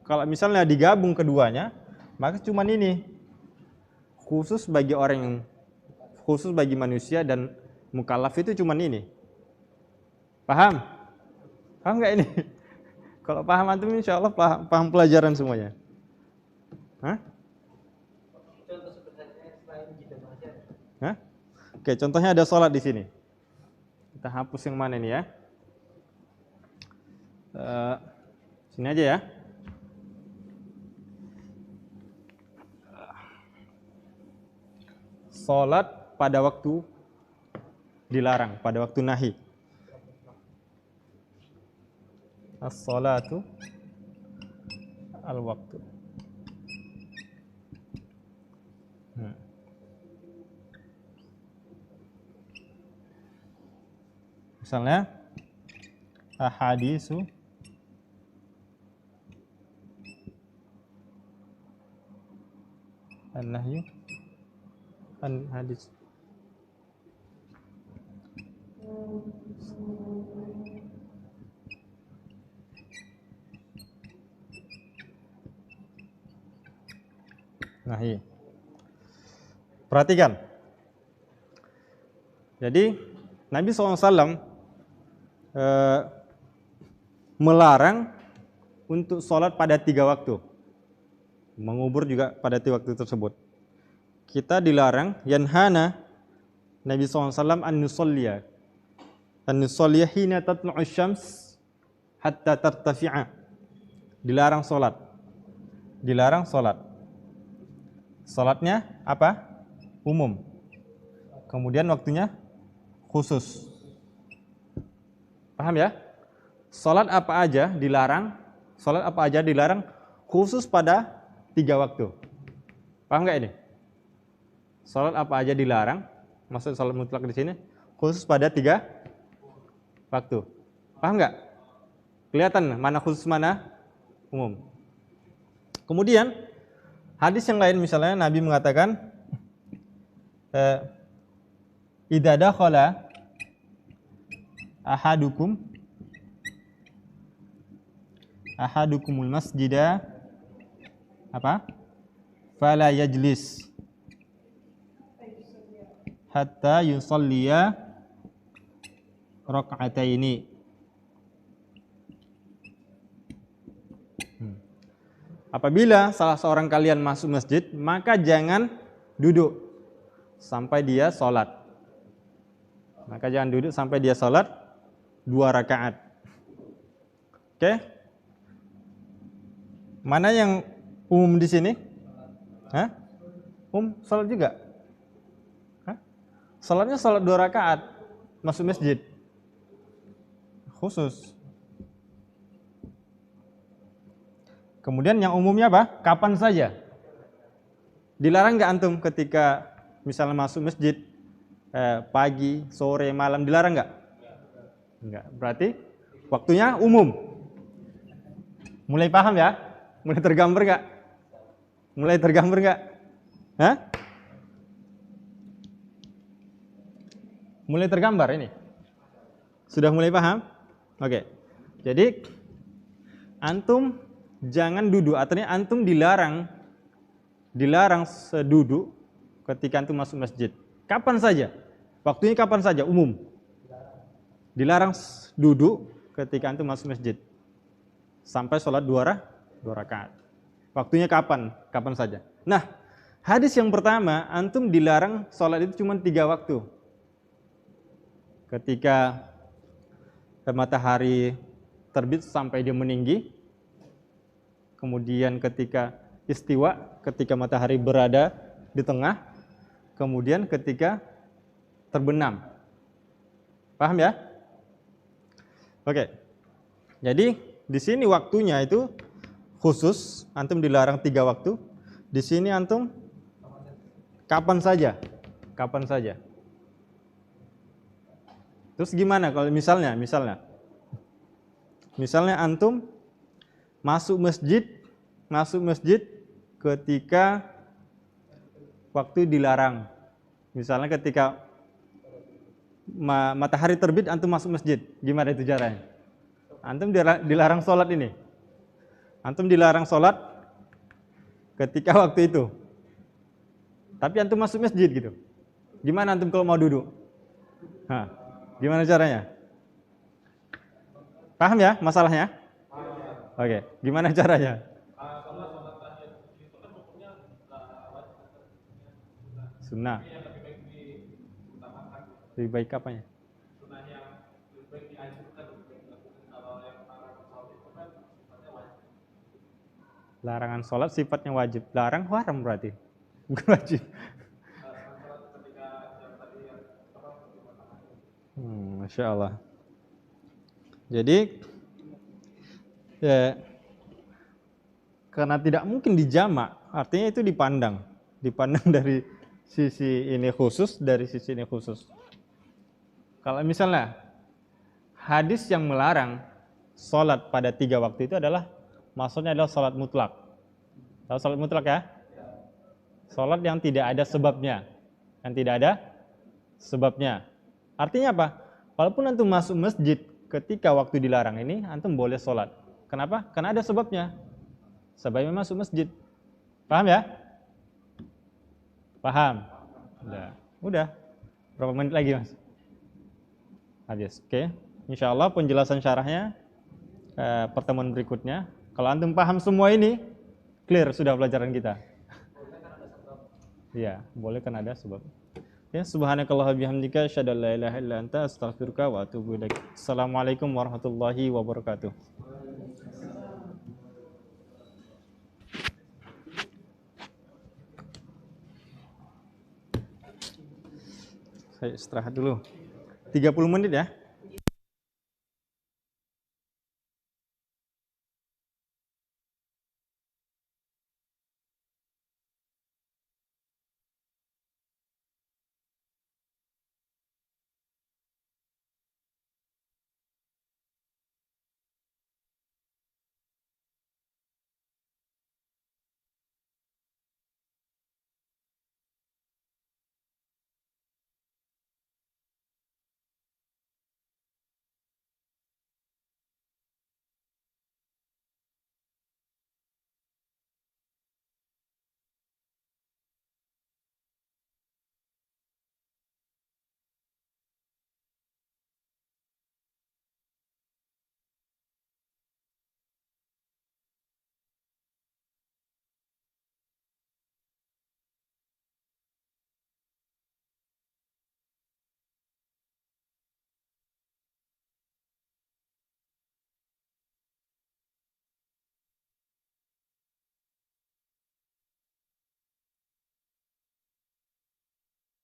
kalau misalnya digabung keduanya, maka cuma ini. Khusus bagi manusia dan mukallaf itu cuma ini. Paham? Paham nggak ini? Kalau paham antum insya Allah paham pelajaran semuanya. Hah? Contoh sebenarnya selain gitu aja. Hah? Oke, contohnya ada sholat di sini. Kita hapus yang mana ini ya? Sini aja ya. Sholat pada waktu dilarang, pada waktu nahi. As-sholatu al-waktu. Misalnya ahadisu an-nahyu an-hadis. Nahi. Perhatikan. Jadi Nabi SAW melarang untuk sholat pada 3 waktu. Mengubur juga pada 3 waktu tersebut. Kita dilarang, yanhana Nabi SAW an nusalliya hina tatlu'u syams hatta tartafi'a. Dilarang sholat. Dilarang sholat. Sholatnya apa? Umum. Kemudian waktunya khusus. Paham ya? Salat apa aja dilarang? Salat apa aja dilarang khusus pada 3 waktu. Paham nggak ini? Salat apa aja dilarang? Maksud salat mutlak di sini khusus pada 3 waktu. Paham nggak? Kelihatan mana khusus mana umum. Kemudian hadis yang lain misalnya Nabi mengatakan idza dakhala ahadukumul masjida apa? Fala yajlis hatta yusalliya rak'ataini. Apabila salah seorang kalian masuk masjid, maka jangan duduk sampai dia sholat. Maka jangan duduk sampai dia sholat 2 rakaat. Oke? Mana yang umum di sini? Hah? Sholat juga? Hah? Sholatnya sholat 2 rakaat. Masuk masjid. Khusus. Kemudian yang umumnya apa? Kapan saja. Dilarang nggak antum ketika misalnya masuk masjid pagi, sore, malam, dilarang nggak? Nggak. Berarti waktunya umum. Mulai paham ya? Mulai tergambar nggak? Mulai tergambar nggak? Hah? Mulai tergambar ini? Sudah mulai paham? Oke. Jadi antum jangan duduk. Artinya antum dilarang duduk ketika antum masuk masjid. Kapan saja? Waktunya kapan saja? Umum. Dilarang duduk ketika antum masuk masjid. Sampai sholat 2 rakaat. Waktunya kapan? Kapan saja. Nah, hadis yang pertama, antum dilarang sholat itu cuma 3 waktu. Ketika matahari terbit sampai dia meninggi. Kemudian ketika istiwa, ketika matahari berada di tengah. Kemudian ketika terbenam. Paham ya? Oke. Jadi di sini waktunya itu khusus, antum dilarang 3 waktu. Di sini antum kapan saja. Kapan saja. Terus gimana kalau misalnya antum masuk masjid ketika waktu dilarang. Misalnya ketika matahari terbit antum masuk masjid. Gimana itu caranya? Antum dilarang sholat ini. Antum dilarang sholat ketika waktu itu. Tapi antum masuk masjid gitu. Gimana antum kalau mau duduk? Gimana caranya? Paham ya masalahnya? Oke, gimana caranya? Sunnah. Lebih baik apanya? Larangan sholat sifatnya wajib. Larang haram berarti. Bukan wajib. Masya Allah. Jadi ya, karena tidak mungkin dijamak, artinya itu dipandang dari sisi ini khusus, dari sisi ini khusus. Kalau misalnya hadis yang melarang sholat pada 3 waktu itu adalah maksudnya adalah sholat mutlak. Tahu sholat mutlak ya? Sholat yang tidak ada sebabnya, Artinya apa? Walaupun antum masuk masjid ketika waktu dilarang ini, antum boleh sholat. Kenapa? Karena ada sebabnya. Sebabnya masuk masjid. Paham ya? Paham? Udah. Berapa menit lagi, Mas? Habis. Oke. Insyaallah penjelasan syarahnya pertemuan berikutnya. Kalau antum paham semua ini, clear sudah pelajaran kita. Iya, boleh kan ada sebab. Ya, subhanakallah bihamdika asyhadu an la ilaha illa anta astaghfiruka wa atubu ilaik. Assalamualaikum warahmatullahi wabarakatuh. Saya istirahat dulu. 30 menit ya.